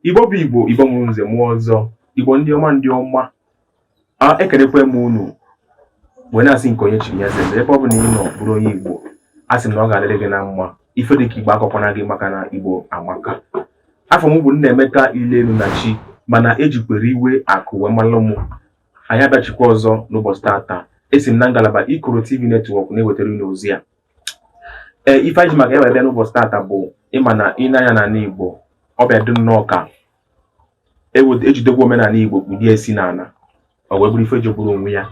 Igbo bụ Igbo, Igbo mụrụ nze mụọ ọzọ, Igbo ndị ọma ekelekwe m unu wee na-asị nke onye chiri ya zeze ebe ọ bụ na ị nọ bụrụ onye Igbo asị m na ọ ga-adịrị gị na mma ife dị ka Igbo akọkwana gị maka na Igbo amaka. Afọ m bụ Nnaemeka Ilelu na chi mana ejikwere iwe akụ wee malụ m. Anyị abịachikwa ọzọ n'ụbọchị tata. Esi m na ngalaba ikoROtv netwọk na-ewetara unu ozi a. Ife anyị ji maka ewere n'ụbọchị tata bụ ịma na ị na-anya n'ala Igbo ọ bịa dị nnọọ ka ejidekwa omenala Igbo kpudie esi n'ala ọ wee bụrụ ife jogburu onwe ya.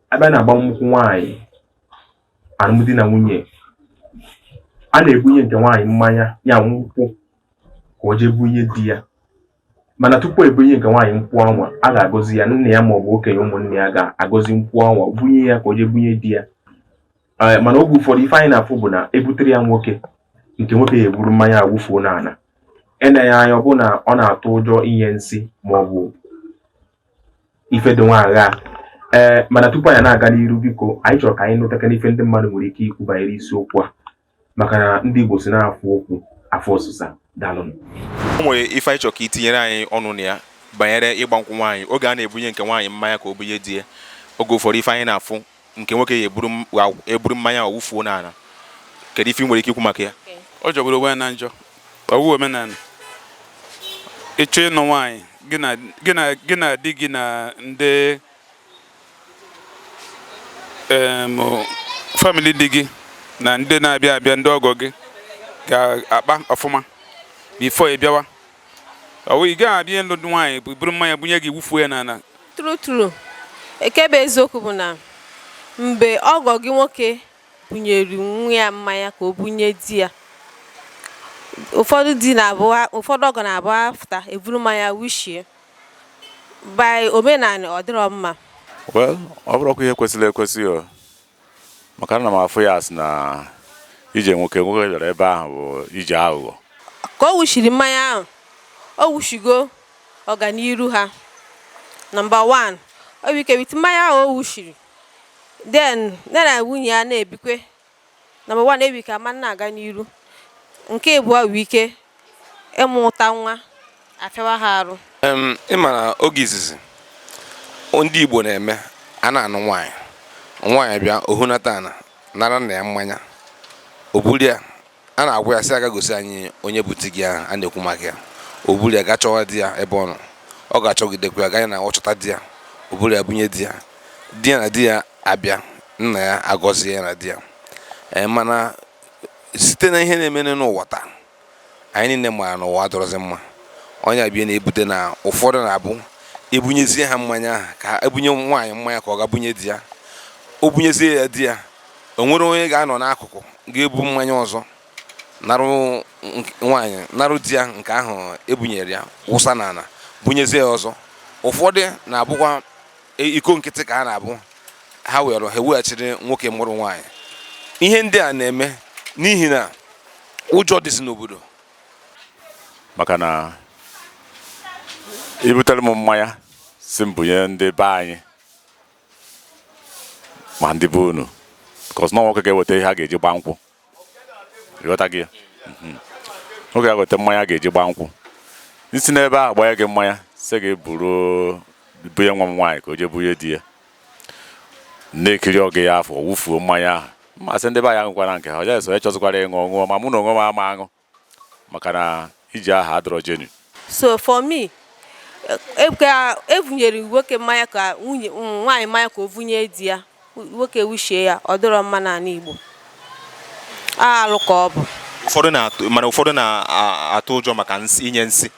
Abịa na agbamnkwụ nwaanyị alụmdi na nwunye a na-ebunye nke nwaanyị mmanya ya nkwụ ka o jee bunye di ya, mana tupu ebunye nke nwaanyị nkwụ anwa a ga-agọzi ya, nne ya maọbụ okenye ụmụnne ya ga-agọzi nkwụ anwa bunye ya ka o jee bunye di ya. Mana oge ụfọdụ ife anyị na-afụ bụ na ebutere ya nwoke nke nwoke ya eburu mmanya awụfuo n'ala ene ya anya ọ bụ na ọ na-atụ ụjọ inye nsị maọbụ ife dị nwa agha. Mana tupu anyị na-aga n'iru, biko anyị chọrọ ka anyị nụtakana ife ndị mmadụ nwere ike ikwu banyere isiokwu a maka na ndị Igbo si na-afụ okwu afọ ọsịsa. Daalụ. O nwere ife anyị chọrọ ka itinyere anyị ọnụ na ya banyere ịgba nkwụ nwaanyị oge a na-ebunye nke nwaanyị mmanya ka o bunye di ya. Oge ụfọdụ ife anyị na-afụ nke nwoke ya eburu mmanya awụfuo n'ala. Kedu ife ị nwere ike ikwu maka ya? Ọ jọgburu onwe ya na njọ, ọwụ omenala. Ịchọ ịnụ nwaanyị gị na di gị na ndị family di gị na ndị na-abịa abịa ndị ọgọ gị ga-akpa ọfụma before ị bịawa. Ọwụ ị gaghị abịa ịlụ nwaanyị buru mmanya bunye gị wufuo ya n'ala. True. Ekebe eziokwu bụ na mgbe ọgọ gị nwoke bunyere nwa ya mmanya ka o bunye di ya, ụfọdụ ọgọ na-abụ afta eburu mmanya wishie by omenala ọ dịrọ mma. Well, ọ bụrụkwa ihe kwesịrị ekwesị maka na m afụ ya asị na ije nwoke bịara ebe ahụ bụ ije aghụghọ. Ka o wuchiri mmanya ahụ, o wuchigo ọganiru ha. Number 1, o wike wit mmanya ahụ o wuchiri, then na nwunye ya na-ebikwe. Number 1, ewike ama na-aga n'iru. Nke abụọ wike ịmụta nwa afịawa ha arụ. Ịma na oge izizi ndị Igbo na-eme a na-anụ nwaanyị bịa ohunata ana nara nna ya mmanya obuli ya, a na-agwa ya sị aga gosi anyị onye bụ di gị a na-ekwu maka ya. Obuli ya ga chọwa di ya ebe ọ nọ, ọ ga-achọgidekwa ya gaghị na ọchọta di ya, obuli ya bunye di ya na di ya abịa, nna ya agọzie ya na di ya. Mana site na ihe na-eme n'ụwa taa, anyị niile maara na ụwa adọrọzi mma. Onye abịa na-ebute na ụfọdụ na-abụ ebunyezie ha mmanya ka ebunye nwaanyị mmanya ka ọ ga-bunye di ya. O bunyezie ya di ya, o nwere onye ga-anọ n'akụkụ ga-ebu mmanya ọzọ narụ nwaanyị narụ di ya nke ahụ ebunyere ya wụsa n'ala bunyezie ya ọzọ. Ụfọdụ na-abụkwa iko nkịtị ka ha na-abụ ha weghachiri nwoke mụrụ nwaanyị. Ihe ndị a na-eme n'ihi na ụjọ dịzi n'obodo. Maka na ibutere m mmanya si m bunye ndị be anyị ma ndị be unu because na nwoke ga-eweta ihe a ga-eji gba nkwụ. Ịghọta gị? Nwoke ga-eweta mmanya a ga-eji gba nkwụ. Isi n'ebe ahụ gbanye gị mmanya sị gị buru bunye nwa m nwaanyị ka o jee bunye di ya. Na-ekiri oge ya afọ wufuo mmanya ahụ. Mmasị ndị be anyị aṅụkwana nke ha, ọ jaghị chọzikwara ịṅụ ọṅụọ ma mụ na onwe m ama aṅụ maka na iji aha adọrọ jenu. So for me, ebunyere nwoke mmanya ka nwaanyị mmanya ka o bunye di ya, nwoke wuchie ya, ọ dịrọ mma n'ala Igbo. Alụ ka ọ bụ. Ụfọdụ na-atụ ụjọ maka inye nsị.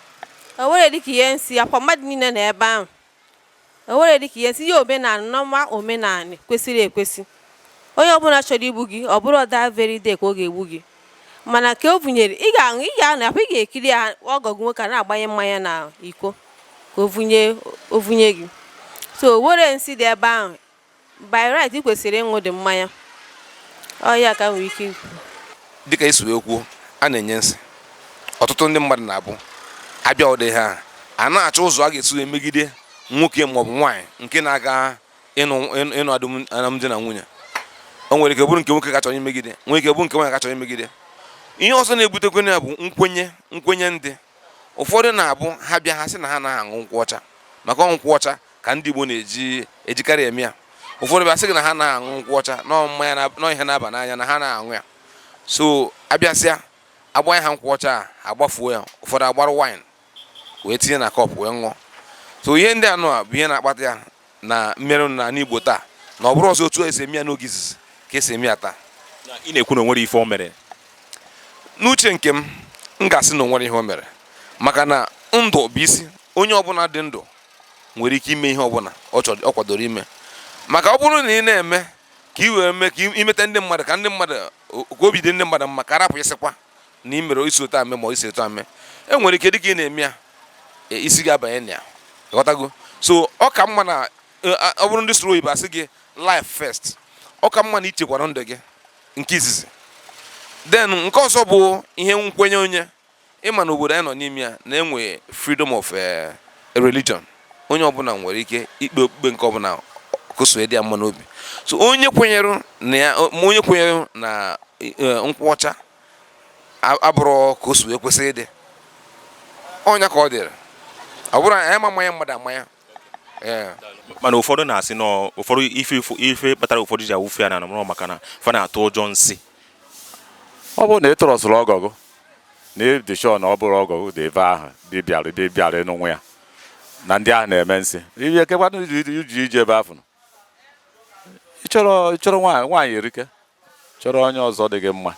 O nwere dịka ihe nsị, akwa mmadụ niile na ebe ahụ. O nwere dịka ihe nsị, ihe omenala nọma omenala kwesịrị ekwesị. Onye ọbụla chọrọ igbu gị, ọ bụrụ that very day ka ọ ga-egbu gị. Mana ka o bunyere, ị ga-anụ akwa, ị ga-ekiri ya ọgọ gị nwoke na-agbanye mmanya na iko ka o vunye gị. So were nsị dị ebe ahụ, by right ị kwesịrị ịṅụ dị mmanya. Ọ ya ka nwere ike ikwu. Dịka esi wee kwuo, a na-enye nsị. Ọtụtụ ndị mmadụ na-abụ abịa ụdị ha a na-achọ ụzọ a ga-esi emegide nwoke maọbụ nwaanyị nke na-aga ịnụ alụmdi na nwunye. O nwere ike bụrụ nke nwoke ga-achọ imegide, nwere ike bụrụ nke nwaanyị ga-achọ imegide. Ihe ọzọ na-ebutekwa ya bụ nkwenye ndị. ụfọdụ na-abụ ha bịa ha sị na ha na-aṅụ nkwụ ọcha maka nkwụ ọcha ka ndị Igbo na-ejikarị eme ya. Ụfọdụ bịa sị na ha na-aṅụ nkwụ ọcha nọ ihe na-aba n'anya na ha na-aṅụ ya. So abịasịa agbanye ha nkwụ ọcha agbafuo ya, ụfọdụ agbarụ wine wee tinye na kọp wee ṅụọ. So ihe ndị anụ a bụ ihe na-akpata ya na mmerụ na n'Igbo taa, na ọ bụrụ ọzọ otu esi eme ya n'oge izizi ka esi eme ya taa. Ị na-ekwu na o nwere ife o mere? N'uche nke m ga-asị na o nwere ihe o mere, maka na ndụ bụ isi. Onye ọbụla dị ndụ nwere ike ime ihe ọbụla ọ kwadoro ime. Maka ọ bụrụ na ị na-eme ka ị wee mee ka imeta ndị mmadụ, ka ndị mmadụ ka obi dị ndị mmadụ mma, ka arapụ ịsịkwa na ị mere isi otu ame ma isi otu ame, enwere ike dịka ị na-eme ya isi ga-abanye na ya. Ghọtago? So ọ ka mma na ọ bụrụ ndị soro oyibo asị gị life first, ọ ka mma na ichekwara ndụ gị nke izizi. Then nke ọzọ bụ ihe nkwenye onye. Ịma na obodo anyị nọ n'ime ya na-enwe freedom of religion. Onye ọbụla nwere ike ikpe okpukpe nke ọbụla koso dị ya mma n'obi. So onye kwenyere na nkwụ ọcha abụrụ ka o si wee kwesị ịdị, ọnya ka ọ dịrị. Ọ bụrụ anyị ma mmanya mmadụ amanya. Mana ụfọdụ na-asị na ụfọdụ ife kpatara ụfọdụ ji awụfu ya na anamụrụ maka na fa na-atụ ụjọ nsị. Ọ bụrụ na ị tọrọsụrụ ọgọgụ na ịdị shọ na ọ bụrụ ọgọgụ dị ebe ahụ dị bịara n'onwe ya na ndị ahụ na-eme nsị, ihe kekwanụ iji ije ebe afọ ịchọrọ nwaanyị erike, chọrọ onye ọzọ dị gị mma.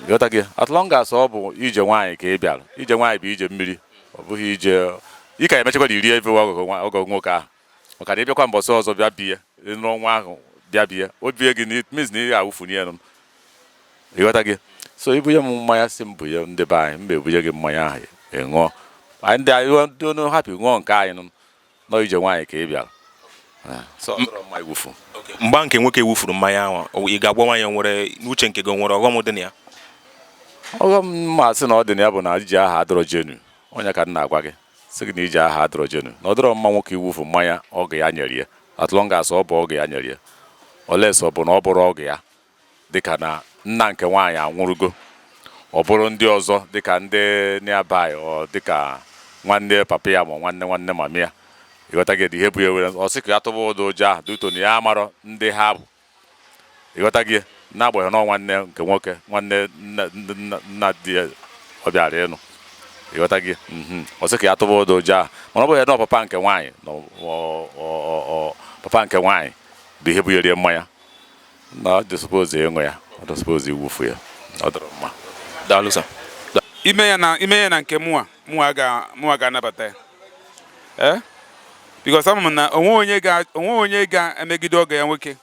Ghọta gị? As long as ọ bụ ije nwaanyị ka ị bịara, ije nwaanyị bụ ije mmiri, ọ bụghị ije ị ka emechakwa na iri ebe ọgọgụ nwoke ahụ, maka na ịbịakwa mbọsị ọzọ bịa bie n'ọnwa ahụ bịa bie o bie gị means na ị ga-awụfu ya. Ịghọta gị? So ibunye m mmanya si m bụ ya ndị be anyị, mba ebunye gị mmanya ahụ ị ṅụọ. Anyị ndị ọnụ hapụ ṅụọ nke anyị nọ ije nwaanyị ka ị bịara. So ọ bụrụ mma iwufu. Mgba nke nwoke wufuru mmanya ahụ, ị ga-agwa nwaanyị nwere n'uche nke gị nwere ọghọm dị na ya? Ọghọm mma sị na ọ dị na ya bụ na iji aha adọrọ jenu. Onye ka m na-agwa gị sị gị na iji aha adọrọ jenu na ọ dịrọ mma nwoke iwufu mmanya oge ya nyere ya, as long as ọ bụ oge ya nyere ya. Oles ọ bụ na ọ bụrụ oge ya, dịka na nna nke nwaanyị anwụrụgo, ọ bụrụ ndị ọzọ dịka ndị nearby ọ dịka nwanne papa ya ma nwanne mama ya. Ịghọta gị? Ihe bụ ya were ọ sị ka ya tụba ụdọ ụjọ ahụ duto na ya amarọ ndị ha bụ. Ịghọta gị? Na-agbanyeghị na nwanne nke nwoke, nwanne nna di ya ọ bịara ịnụ. Ịghọta gị? Ọ sị ka ya tụba ụdọ ụjọ ahụ, mana ọ bụghị na papa nke nwaanyị papa nke nwaanyị bụ ihe bụ ya rie mmanya na ọ dị suppose ịṅụ ya, ọ dị suppose iwufu ya. Ọ dịrọ mma. Daalụ sir. ime ya na nke mụwa ga-anabata ya. Because ama m na onwe onye ga-emegide ọgọ ya nwoke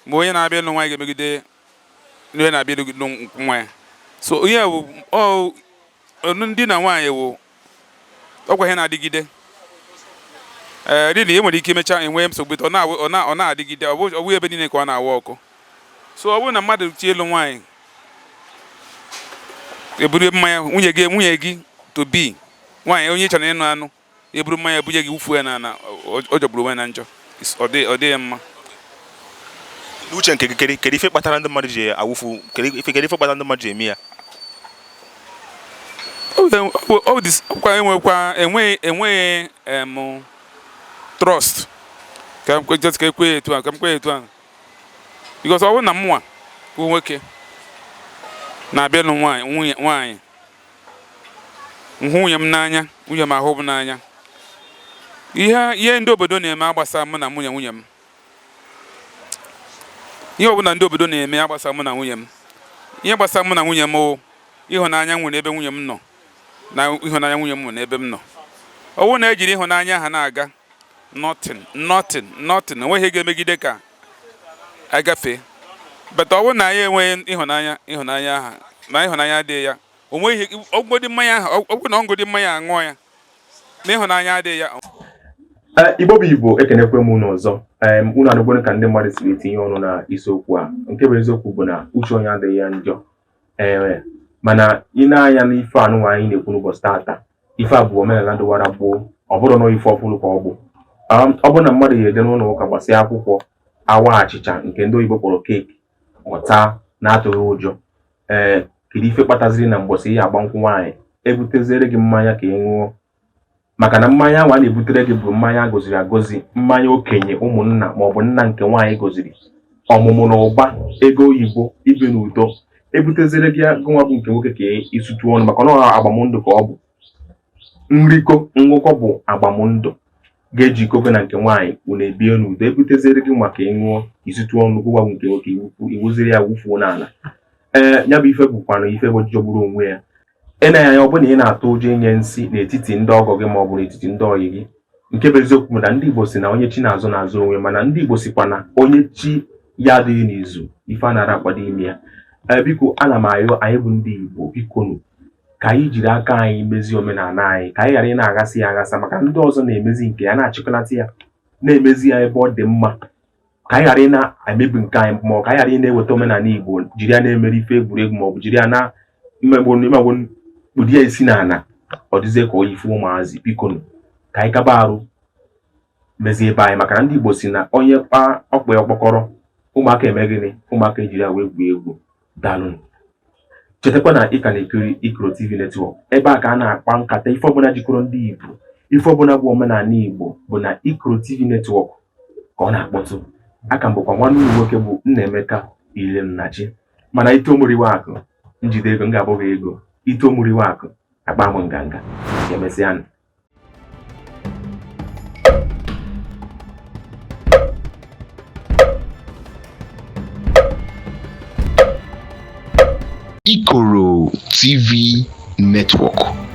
ma onye na-abịa ịlụ nwaanyị ga-emegide onye na-abịa ịlụ nwa ya. So ihe bụ ndị na nwaanyị wụ ọgwa ihe na-adịgide. Really enwere ike imecha enwe nsogbu ọ na-adịgide, ọ bụ ebe niile ka ọ na-awa ọkụ. So ọ bụrụ na mmadụ chi ịlụ nwaanyị eburu mmanya nwunye gị to be nwaanyị onye chọrọ ịnụ anụ, eburu mmanya bunye gị wufuo ya na ọ jọgburu onwe na njọ, ọ dị ya mma. N'uche nke gị kedu ife kpatara ndị mmadụ ji awụfu, kedu ife kpatara ndị mmadụ ji eme ya? Enweghị trust ka m kwenye etu ahụ. Because ọ bụrụ na mụnwa bụ nwoke na-abịa nụ nwaanyị hụ nwunye m n'anya, nwunye m ahụ m n'anya, ihe ndị obodo na-eme agbasa mụ na nwunye m, ihe ọbụla ndị obodo na-eme agbasa mụ na nwunye m, ihe gbasara mụ na nwunye m ịhụnanya nwere ebe nwunye m nọ na ịhụnanya nwunye m n'ebe m nọ. Ọ bụrụ na ejiri ịhụnanya ha na-aga, nothing enweghị ga-emegide ka agafe. But ọ bụrụ na anyị enweghị ịhụnanya ha na ịhụnanya adịghị ya, onweghị ọgwụgwọ mmanya ahụ, ọ bụrụ na ọgwụgwọ mmanya aṅụọ ya na ịhụnanya adịghị ya. Igbo bụ Igbo, ekenekwe m unu ọzọ. Unu anụgwere ka ndị mmadụ siri etinye ọnụ na isiokwu a. Nke bụ eziokwu bụ na uche onye adịghị ya njọ. Mana ị na-anya n'ife anụ anyị na-ekwu n'ụbọchị taata, ife a bụ omenala ndụwara gboo, ọ bụrụ na ife ọfụlụ ka ọ bụ. Ọ bụ na mmadụ ya ede n'ụlọ ụka gbasịa akwụkwọ awa achịcha nke ndị oyibo kpọrọ keeki, ọta na-atụghị ụjọ. Kedu ife kpataziri na mgbọsị ya agba nkwụ nwaanyị ebutezere gị mmanya ka ị ṅụọ maka na mmanya ahụ a na-ebutere gị bụ mmanya goziri agozi, mmanya okenye ụmụnna maọbụ nna nke nwaanyị goziri, ọmụmụ na ụba, ego oyibo, ibi n'udo. Ebutezere gị nwa bụ nke nwoke ka isutu ọnụ maka na ọ agbamndụ ka ọ bụ. Nrikọ ngụkọ bụ agbamndụ ga-ejikọ gị na nke nwaanyị unu ebie n'udo. Ebutezere gị maka ịṅụọ isutu ọnụ gụwa bụ nke nwoke iwuziri ya wufuo n'ala. Ya bụ ife bụkwanụ ife bụ jọgburu onwe ya. Anya ọ bụ na ị na-atụ ụjọ inye nsị n'etiti ndị ọgọ gị maọbụ n'etiti ndị ọyị gị. Nke bụ eziokwu bụ na ndị Igbo si na onye chi na-azụ na-azụ onwe, mana ndị Igbo sikwa na onye chi ya adịghị n'izu ife a nara akwado ime ya. Biko ana m ayọ anyị bụ ndị Igbo bikonu ka anyị jiri aka anyị mezie omenala anyị, ka anyị ghara ị na-aghasị ya aghasa maka ndị ọzọ na-emezi nke ya na-achịkọnata ya na-emezi ya ebe ọ dị mma. Ka anyị ghara ị na-emebi nke anyị ma ọ ka anyị ghara ị na-eweta omenala Igbo jiri ya na-emere ife egwuregwu maọbụ jiri ya na mmegbu ụdị ya isi n'ala ọ dịzie ka oyi ife ụmụazị. Bikonu ka anyị kaba arụ mezie ebe anyị maka na ndị Igbo si na onye kpa ọkpa ya ọkpọkọrọ ụmụaka eme gịnị, ụmụaka ejiri ya wee gwuo egwu. Daalụ. Chetakwa na ị ka na-ekiri ikoROtv netwọk. Ebe a ka a na-akpa nkata ife ọbụla jikọrọ ndị Igbo, ife ọbụla bụ omenala Igbo bụ na ikoROtv netwọk ka ọ na-akpọtụ. Aka m bụkwa nwanne ụlọ nwoke bụ Nnaemeka Ilemnachi. Mana itomuriwe akụ njide ego m ga-abụ gị ego, itomuriwe akụ akpa m nganga. Emesịa. ikoROtv network.